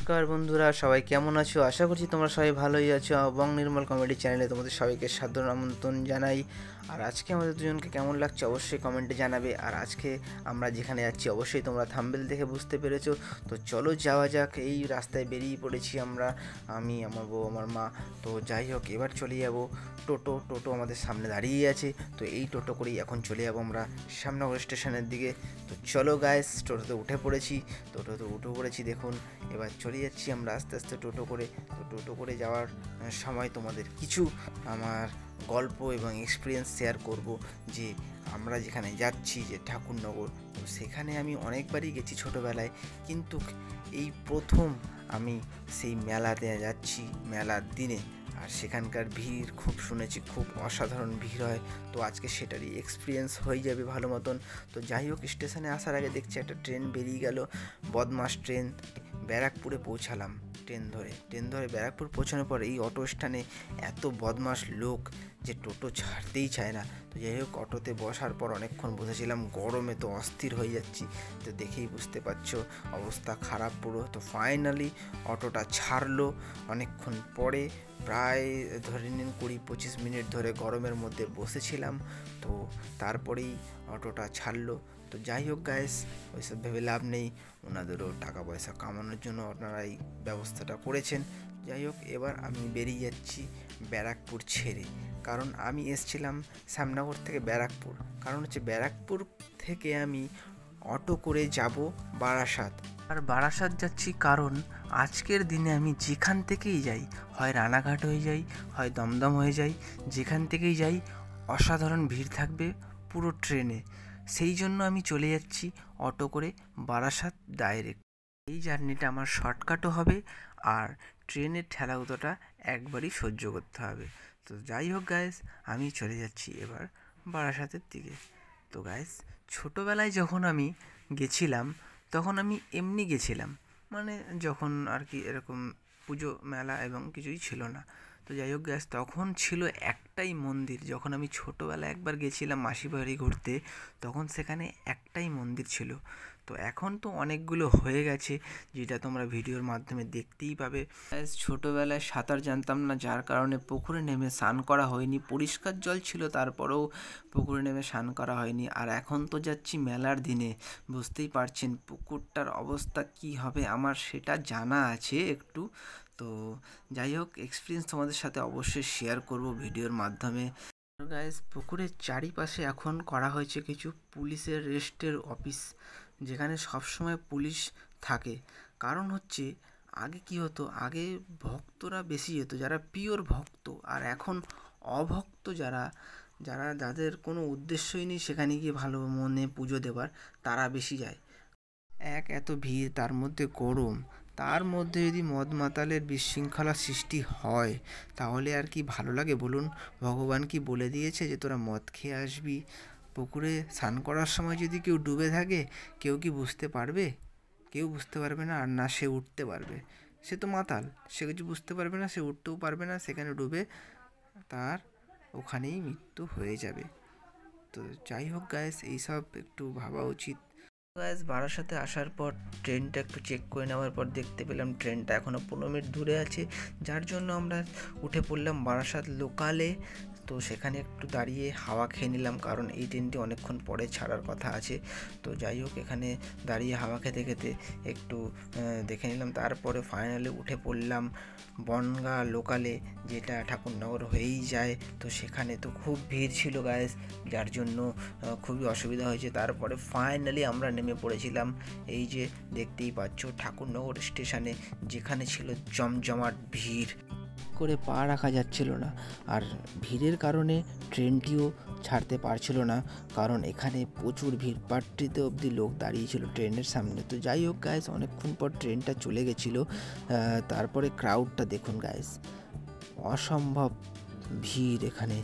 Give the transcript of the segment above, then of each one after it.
নমস্কার বন্ধুরা, সবাই কেমন আছো? আশা করছি তোমরা সবাই ভালোই আছো এবং নির্মল কমেডি চ্যানেলে তোমাদের সবাইকে সাদর আমন্ত্রণ জানাই। আর আজকে আমাদের দুজনকে কেমন লাগছে অবশ্যই কমেন্টে জানাবে। আর আজকে আমরা যেখানে যাচ্ছি অবশ্যই তোমরা থাম্বনেল দেখে বুঝতে পেরেছো। তো চলো যাওয়া যাক। এই রাস্তায় বেরিয়ে পড়েছি আমরা, আমি, আমার বউ, আমার মা। তো যাই হোক, এবার চলে যাবো টোটো আমাদের সামনে দাঁড়িয়ে আছে। তো এই টোটো করেই এখন চলে যাবো আমরা শ্যামনগর স্টেশনের দিকে। তো চলো গাইস, টোটোতে উঠে পড়েছি। দেখুন, এবার চলে যাচ্ছি আমরা আস্তে আস্তে টোটো করে। তো টোটো করে যাওয়ার সময় তোমাদের কিছু আমার গল্প এবং এক্সপিরিয়েন্স শেয়ার করব, যে আমরা যেখানে যাচ্ছি যে ঠাকুরনগর, তো সেখানে আমি অনেকবারই গেছি ছোটোবেলায়, কিন্তু এই প্রথম আমি সেই মেলাতে যাচ্ছি মেলার দিনে। আর সেখানকার ভিড় খুব শুনেছি, খুব অসাধারণ ভিড় হয়। তো আজকে সেটারই এক্সপিরিয়েন্স হয়ে যাবে ভালো মতন। তো যাই হোক, স্টেশনে আসার আগে দেখছি একটা ট্রেন বেরিয়ে গেল, বদমাস ট্রেন। ব্যারাকপুরে পৌঁছালাম ট্রেন ধরে ব্যারাকপুর পৌঁছানোর পর এই অটো স্ট্যান্ডে এত বদমাস লোক যে টোটো ছাড়তেই চায় না। তো যাই হোক, অটোতে বসার পর অনেকক্ষণ বসেছিলাম, গরমে তো অস্থির হয়ে যাচ্ছি। তো দেখেই বুঝতে পারছো অবস্থা খারাপ পুরো। তো ফাইনালি অটোটা ছাড়লো অনেকক্ষণ পরে, প্রায় ধরে নিন 20-25 মিনিট ধরে গরমের মধ্যে বসেছিলাম। তো তারপরেই অটোটা ছাড়লো। তো যাই হোক গাইস, ওইসব ভেবে লাভ নেই, ওনাদেরও টাকা পয়সা কামানোর জন্য ওনারাই ব্যবস্থাটা করেছেন। যাই হোক, এবার আমি বেরিয়ে যাচ্ছি ব্যারাকপুর ছেড়ে, কারণ আমি এসছিলাম শ্যামনগর থেকে ব্যারাকপুর। কারণ হচ্ছে ব্যারাকপুর থেকে আমি অটো করে যাব বারাসাত। আর বারাসাত যাচ্ছি কারণ আজকের দিনে আমি যেখান থেকেই যাই, হয় রানাঘাট হয়ে যাই, হয় দমদম হয়ে যাই, যেখান থেকেই যাই অসাধারণ ভিড় থাকবে পুরো ট্রেনে। সেই জন্য আমি চলে যাচ্ছি অটো করে বারাসাত ডাইরেক্ট। এই জার্নিটা আমার শর্টকাটও হবে, আর ট্রেনের ঠেলাউতোটা একবারই সহ্য করতে হবে। তো যাই হোক গাইস, আমি চলে যাচ্ছি এবার বারাসাতের দিকে। তো গাইস, ছোটোবেলায় যখন আমি গেছিলাম তখন আমি এমনি গেছিলাম, মানে যখন আর কি এরকম পুজো মেলা এবং কিছুই ছিল না। তো যাই হোক গ্যাস, তখন ছিল একটাই মন্দির। যখন আমি ছোটোবেলায় একবার গেছিলাম মাসির বাড়ি ঘুরতে, তখন সেখানে একটাই মন্দির ছিল। তো এখন তো অনেকগুলো হয়ে গেছে, যেটা তোমরা ভিডিওর মাধ্যমে দেখতেই পাবে। ছোটোবেলায় সাঁতার জানতাম না, যার কারণে পুকুরে নেমে স্নান করা হয়নি। পরিষ্কার জল ছিল, তারপরেও পুকুরে নেমে স্নান করা হয়নি। আর এখন তো যাচ্ছি মেলার দিনে, বুঝতেই পারছেন পুকুরটার অবস্থা কি হবে আমার সেটা জানা আছে একটু। তো যাই হোক, এক্সপিরিয়েন্স তোমাদের সাথে অবশ্যই শেয়ার করব ভিডিওর মাধ্যমে। গাইস, পুকুরের চারিপাশে এখন করা হয়েছে কিছু পুলিশের রেস্টের অফিস, যেখানে সবসময় পুলিশ থাকে। কারণ হচ্ছে আগে কি হতো, আগে ভক্তরা বেশি যেত, যারা পিওর ভক্ত। আর এখন অভক্ত যাদের কোনো উদ্দেশ্যই নেই সেখানে গিয়ে ভালো মনে পুজো দেবার, তারা বেশি যায়। এত ভিড়, তার মধ্যে গরম, তার মধ্যে যদি মদ মাতালের বিশৃঙ্খলা সৃষ্টি হয়, তাহলে আর কি ভালো লাগে বলুন? ভগবান কি বলে দিয়েছে যে তোরা মদ খেয়ে আসবি? পুকুরে স্নান করার সময় যদি কেউ ডুবে থাকে, কেউ কি বুঝতে পারবে? কেউ বুঝতে পারবে না, আর না সে উঠতে পারবে। সে তো মাতাল, সে কিছু বুঝতে পারবে না, সে উঠতেও পারবে না, সেখানে ডুবে তার ওখানেই মৃত্যু হয়ে যাবে। তো যাই হোক গাইস, এইসব একটু ভাবা উচিত। গাইস, বারাসাতে আসার পর ট্রেনটা একটু চেক করে নেওয়ার পর দেখতে পেলাম ট্রেনটা এখনও 15 মিনিট দূরে আছে, যার জন্য আমরা উঠে পড়লাম বারাসাত লোকালে। তো সেখানে একটু দাঁড়িয়ে হাওয়া খেয়ে নিলাম, কারণ এই ট্রেনটি অনেকক্ষণ পরে ছাড়ার কথা আছে। তো যাই হোক, এখানে দাঁড়িয়ে হাওয়া খেতে খেতে একটু দেখে নিলাম। তারপরে ফাইনালি উঠে পড়লাম বনগা লোকালে, যেটা ঠাকুরনগর হয়েই যায়। তো সেখানে তো খুব ভিড় ছিল গাইস, যার জন্য খুবই অসুবিধা হয়েছে। তারপরে ফাইনালি আমরা নেমে পড়েছিলাম এই যে দেখতেই পাচ্ছ ঠাকুরনগর স্টেশনে, যেখানে ছিল জমজমাট ভিড়, করে পা রাখা যাচ্ছিল না। আর ভিড়ের কারণে ট্রেনটিও ছাড়তে পারছিল না, কারণ এখানে প্রচুর ভিড়, পাট্টিতে অবধি লোক দাঁড়িয়েছিল ট্রেনের সামনে। তো যাই হোক গাইস, অনেকক্ষণ পর ট্রেনটা চলে গেছিলো। তারপরে ক্রাউডটা দেখুন গাইস, অসম্ভব ভিড় এখানে।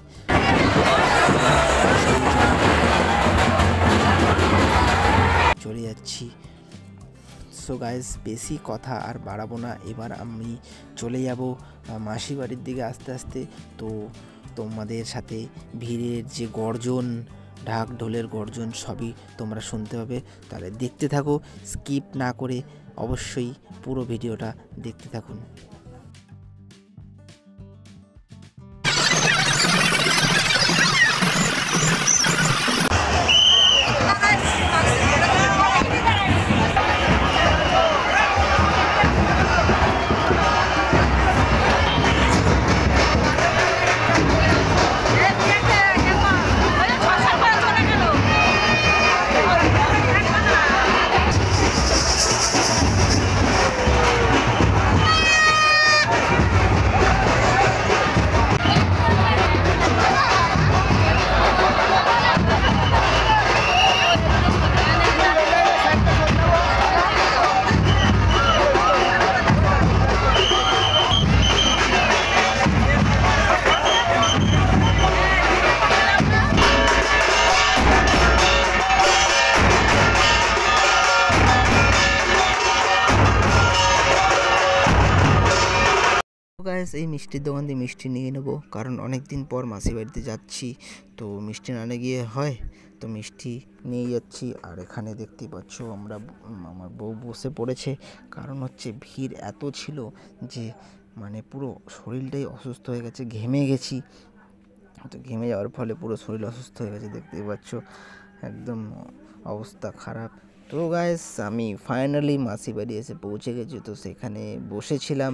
চলে যাচ্ছি। সো গাইস, বেশি কথা আর বাড়াবো না, এবার আমি চলে যাব মাসি বাড়ির দিকে আস্তে আস্তে। তো তোমাদের সাথে ভিড়ের যে গর্জন ঢাক ঢোলের গর্জন সবই তোমরা শুনতে পাবে। তাহলে দেখতে থাকো, স্কিপ না করে অবশ্যই পুরো ভিডিওটা দেখতে থাকুন। গাইস, এই মিষ্টির দোকান দিয়ে মিষ্টি নিয়ে নেবো, কারণ অনেক দিন পর মাসির বাড়িতে যাচ্ছি, তো মিষ্টি না নিয়ে গিয়ে হয়, তো মিষ্টি নিয়ে যাচ্ছি। আর এখানে দেখতেই পাচ্ছ আমার বউ বসে পড়েছে, কারণ হচ্ছে ভিড় এত ছিল যে মানে পুরো শরীরটাই অসুস্থ হয়ে গেছে, ঘেমে গেছি। তো ঘেমে যাওয়ার ফলে পুরো শরীর অসুস্থ হয়ে গেছে, দেখতেই পাচ্ছ একদম অবস্থা খারাপ। তো গাইস, আমি ফাইনালি মাসি বাড়ি এসে পৌঁছে গেছি। তো সেখানে বসেছিলাম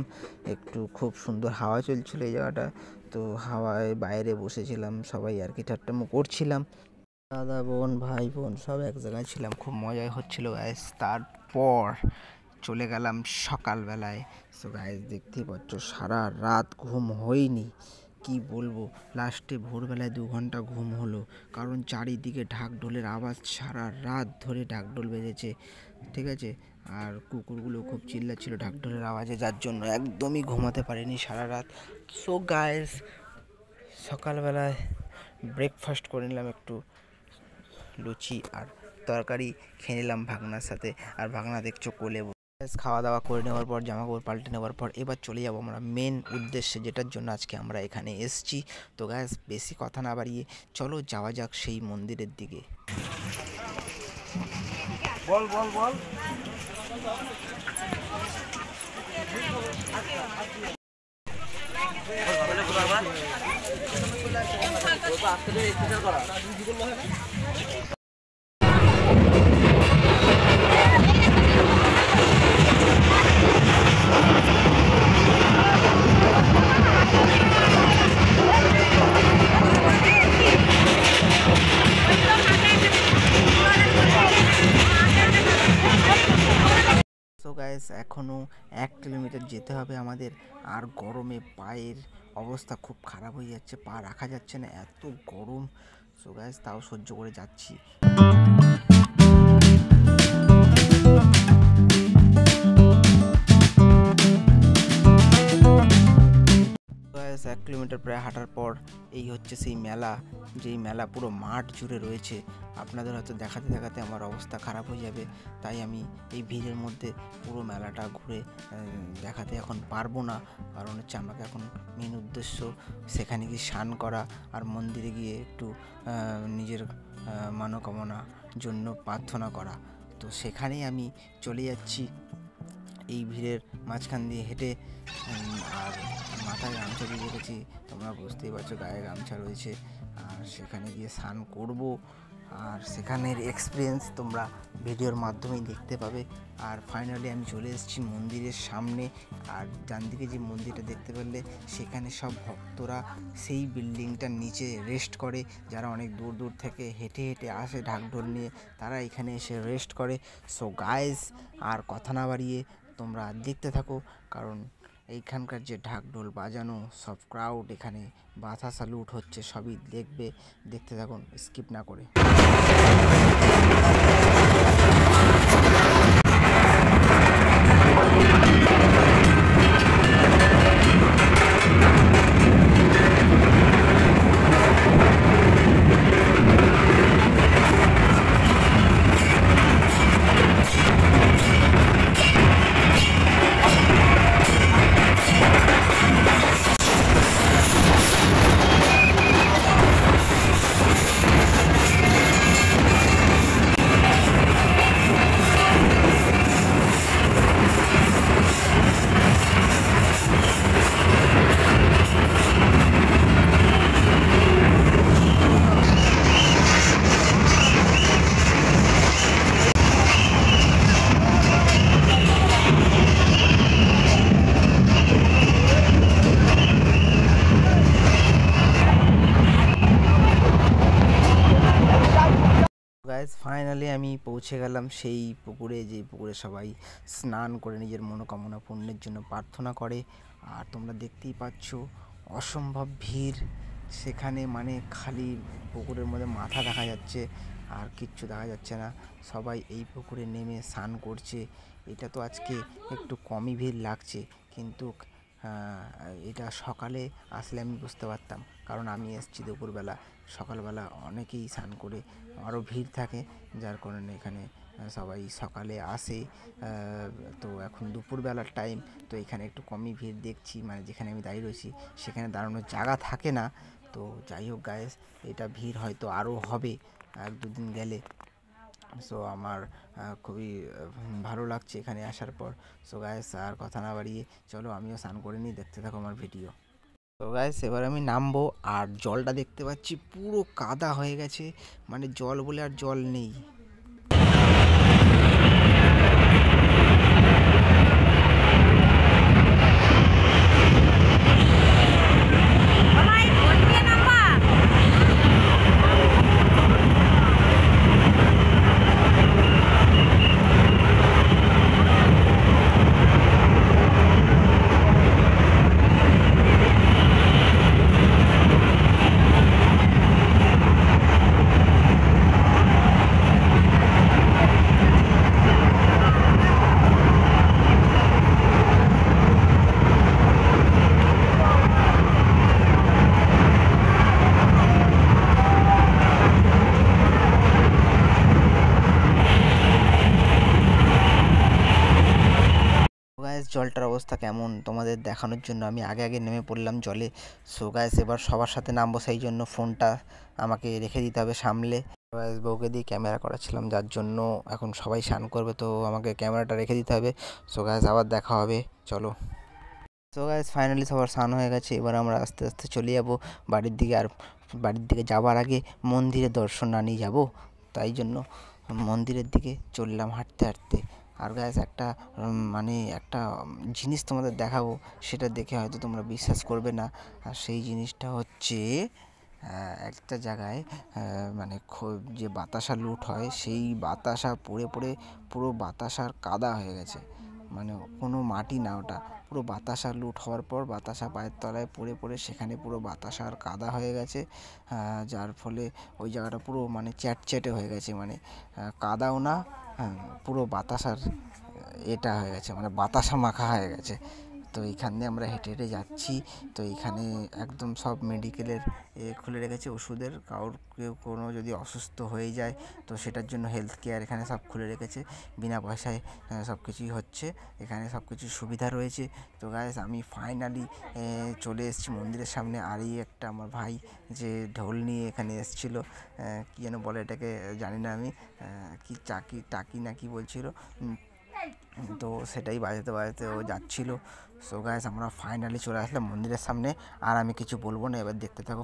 একটু, খুব সুন্দর হাওয়া চলছিল এই জায়গাটা, তো হাওয়ায় বাইরে বসেছিলাম, সবাই আর কি ঠাট্টামো করছিলাম, দাদা বোন ভাই বোন সব এক জায়গায় ছিলাম, খুব মজাই হচ্ছিল গাইস। তারপর চলে গেলাম সকালবেলায়। সো গাইস, দেখতেই পাচ্ছ সারা রাত ঘুম হয়নি, কি বলবো, লাস্টে ভোরবেলায় 2 ঘন্টা ঘুম হলো, কারণ চারিদিকে ঢাক ঢোলের আওয়াজ, সারা রাত ধরে ঢাক ঢোল বেজেছে, ঠিক আছে। আর কুকুরগুলো খুব চিল্লাচ্ছিল ঢাক ঢোলের আওয়াজে, যার জন্য একদমই ঘুমাতে পারিনি সারা রাত। সো গাইস, সকালবেলায় ব্রেকফাস্ট করে নিলাম, একটু লুচি আর তরকারি খেয়ে নিলাম ভাগনার সাথে। আর ভাগনা দেখছো কোলে। খাওয়া দাওয়া করে নেওয়ার পর, জামা কাপড় পাল্টে নেওয়ার পর এবার চলে যাবো আমরা মেন উদ্দেশ্যে, যেটার জন্য আজকে আমরা এখানে এসেছি। তো গাইস, বেশি কথা না বাড়িয়ে চলো যাওয়া যাক সেই মন্দিরের দিকে। বল বল বল। সো গাইস, এখনও 1 কিলোমিটার যেতে হবে আমাদের, আর গরমে পায়ের অবস্থা খুব খারাপ হয়ে যাচ্ছে, পা রাখা যাচ্ছে না, এত গরম। সো গাইস, তাও সহ্য করে যাচ্ছি। গাইস, 1 কিলোমিটার প্রায় হাঁটার পর এই হচ্ছে সেই মেলা, যেই মেলা পুরো মাঠ জুড়ে রয়েছে। আপনাদের হয়তো দেখাতে দেখাতে আমার অবস্থা খারাপ হয়ে যাবে, তাই আমি এই ভিড়ের মধ্যে পুরো মেলাটা ঘুরে দেখাতে এখন পারবো না, কারণ হচ্ছে আমাকে এখন মেন উদ্দেশ্য সেখানে গিয়ে স্নান করা আর মন্দিরে গিয়ে একটু নিজের মনোকামনার জন্য প্রার্থনা করা। তো সেখানেই আমি চলে যাচ্ছি এই ভিড়ের মাঝখান দিয়ে হেঁটে। আর মাথায় গামছা দিয়ে রেখেছি, তোমরা বুঝতেই পারছো গায়ে গামছা রয়েছে। আর সেখানে গিয়ে স্নান করব, আর সেখানের এক্সপিরিয়েন্স তোমরা ভিডিওর মাধ্যমেই দেখতে পাবে। আর ফাইনালি আমি চলে এসেছি মন্দিরের সামনে। আর ডান দিকে যে মন্দিরটা দেখতে পারলে, সেখানে সব ভক্তরা সেই বিল্ডিংটার নিচে রেস্ট করে, যারা অনেক দূর দূর থেকে হেঁটে হেঁটে আসে ঢাকঢোল নিয়ে, তারা এখানে এসে রেস্ট করে। সো গাইস, আর কথা না বাড়িয়ে তোমরা দেখতে থাকো, কারণ এইখানকার যে ঢাকঢোল বাজানো, সব ক্রাউড এখানে বাধা স্যালুট হচ্ছে, সবই দেখতে থাকুন স্কিপ না করে। ফাইনালি আমি পৌঁছে গেলাম সেই পুকুরে, যে পুকুরে সবাই স্নান করে নিজের মনোকামনা পূর্ণের জন্য প্রার্থনা করে। আর তোমরা দেখতেই পাচ্ছ অসম্ভব ভিড় সেখানে, মানে খালি পুকুরের মধ্যে মাথা দেখা যাচ্ছে আর কিচ্ছু দেখা যাচ্ছে না। সবাই এই পুকুরে নেমে স্নান করছে। এটা তো আজকে একটু কমই ভিড় লাগছে, কিন্তু এটা সকালে আসলে আমি বুঝতে পারতাম, কারণ আমি এসেছি দুপুরবেলা। সকালবেলা অনেকেই স্নান করে, আরও ভিড় থাকে, যার কারণে এখানে সবাই সকালে আসে। তো এখন দুপুরবেলার টাইম, তো এখানে একটু কমই ভিড় দেখছি, মানে যেখানে আমি দাঁড়িয়ে রয়েছি সেখানে দাঁড়ানোর জায়গা থাকে না। তো যাই হোক গাইস, এটা ভিড় হয়তো আরও হবে 1-2 দিন গেলে। সো আমার খুবই ভালো লাগছে এখানে আসার পর। সো গাইস, আর কথা না বাড়িয়ে চলো আমিও স্নান করে নিই, দেখতে থাকো আমার ভিডিও। তো গাইস, এবার আমি নামবো। আর জলটা দেখতে পাচ্ছি পুরো কাদা হয়ে গেছে, মানে জল বলে আর জল নেই। গাইস, জলটার অবস্থা কেমন তোমাদের দেখানোর জন্য আমি আগে নেমে পড়লাম জলে। সো গাইস, এবার সবার সাথে নামবো, সেই জন্য ফোনটা আমাকে রেখে দিতে হবে সামলে। গাইস, বউকে দিয়ে ক্যামেরা করাচ্ছিলাম, যার জন্য এখন সবাই স্নান করবে, তো আমাকে ক্যামেরাটা রেখে দিতে হবে। সো গাইস, আবার দেখা হবে, চলো। সো গাইস, ফাইনালি সবার স্নান হয়ে গেছে। এবার আমরা আস্তে আস্তে চলে যাব বাড়ির দিকে। আর বাড়ির দিকে যাবার আগে মন্দিরে দর্শন না নিয়ে যাবো, তাই জন্য মন্দিরের দিকে চললাম হাঁটতে হাঁটতে। আর গাইস, একটা মানে একটা জিনিস তোমাদের দেখাবো, সেটা দেখে হয়তো তোমরা বিশ্বাস করবে না। আর সেই জিনিসটা হচ্ছে একটা জায়গায় মানে যে বাতাসা লুট হয়, সেই বাতাসা পড়ে পড়ে পুরো বাতাসার কাদা হয়ে গেছে। মানে কোনো মাটি না, ওটা পুরো বাতাসা লুট হওয়ার পর বাতাসা পায়ের তলায় পড়ে পড়ে সেখানে পুরো বাতাসার কাদা হয়ে গেছে। যার ফলে ওই জায়গাটা পুরো মানে চ্যাটচ্যাটে হয়ে গেছে, মানে কাদাও না, পুরো বাতাসার এটা হয়ে গেছে, মানে বাতাসা মাখা হয়ে গেছে। তো এইখান দিয়ে আমরা হেঁটে হেঁটে যাচ্ছি। তো এইখানে একদম সব মেডিকেলের খুলে রেখেছে, ওষুধের, কেউ কোনো যদি অসুস্থ হয়ে যায় তো সেটার জন্য হেলথ কেয়ার এখানে সব খুলে রেখেছে, বিনা পয়সায় সব কিছুই হচ্ছে এখানে, সব কিছুর সুবিধা রয়েছে। তো গাইস, আমি ফাইনালি চলে এসেছি মন্দিরের সামনে। আর এই একটা আমার ভাই যে ঢোল নিয়ে এখানে এসেছিল, কী যেন বলে এটাকে জানি না আমি, কি টাকি না কি বলছিল, তো সেটাই বাজাতে বাজাতে ও যাচ্ছিল। সো গাইস, আমরা ফাইনালি চলে আসলাম মন্দিরের সামনে। আর আমি কিছু বলবো না, এবার দেখতে থাকো।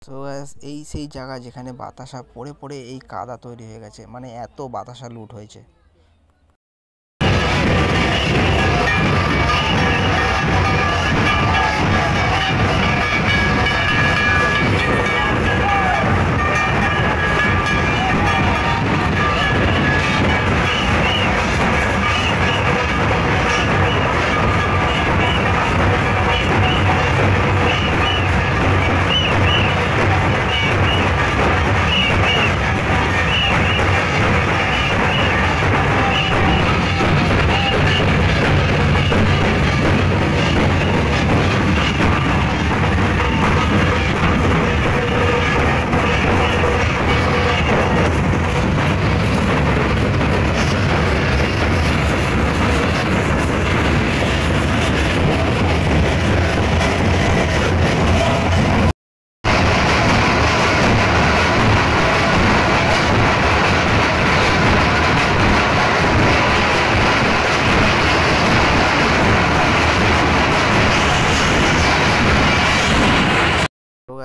তো এই সেই জায়গা যেখানে বাতাসা পড়ে পড়ে এই কাদা তৈরি হয়ে গেছে, মানে এত বাতাসা লুট হয়েছে।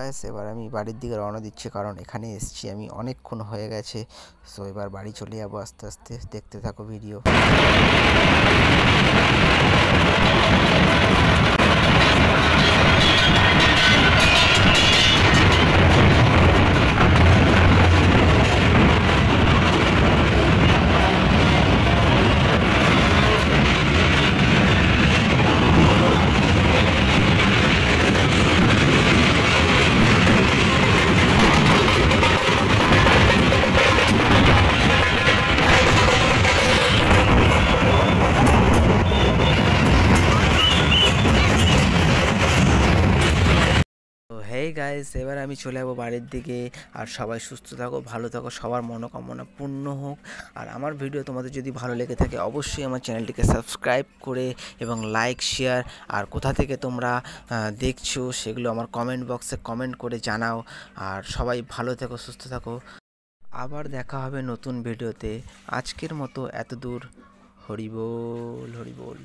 গাইস, এবার আমি বাড়ির দিকে রওনা দিচ্ছি, কারণ এখানে এসেছি আমি অনেকক্ষণ হয়ে গেছে। সো এবার বাড়ি চলে যাবো আস্তে আস্তে। দেখতে থাকো ভিডিও। তো হেই গাইস, এবার আমি চলে যাবো বাড়ির দিকে। আর সবাই সুস্থ থাকো, ভালো থাকো, সবার মনোকামনা পূর্ণ হোক। আর আমার ভিডিও তোমাদের যদি ভালো লেগে থাকে অবশ্যই আমার চ্যানেলটিকে সাবস্ক্রাইব করে এবং লাইক শেয়ার, আর কোথা থেকে তোমরা দেখছো সেগুলো আমার কমেন্ট বক্সে কমেন্ট করে জানাও। আর সবাই ভালো থাকো, সুস্থ থাকো। আবার দেখা হবে নতুন ভিডিওতে। আজকের মতো এত দূর। হরি বল, হরি বল।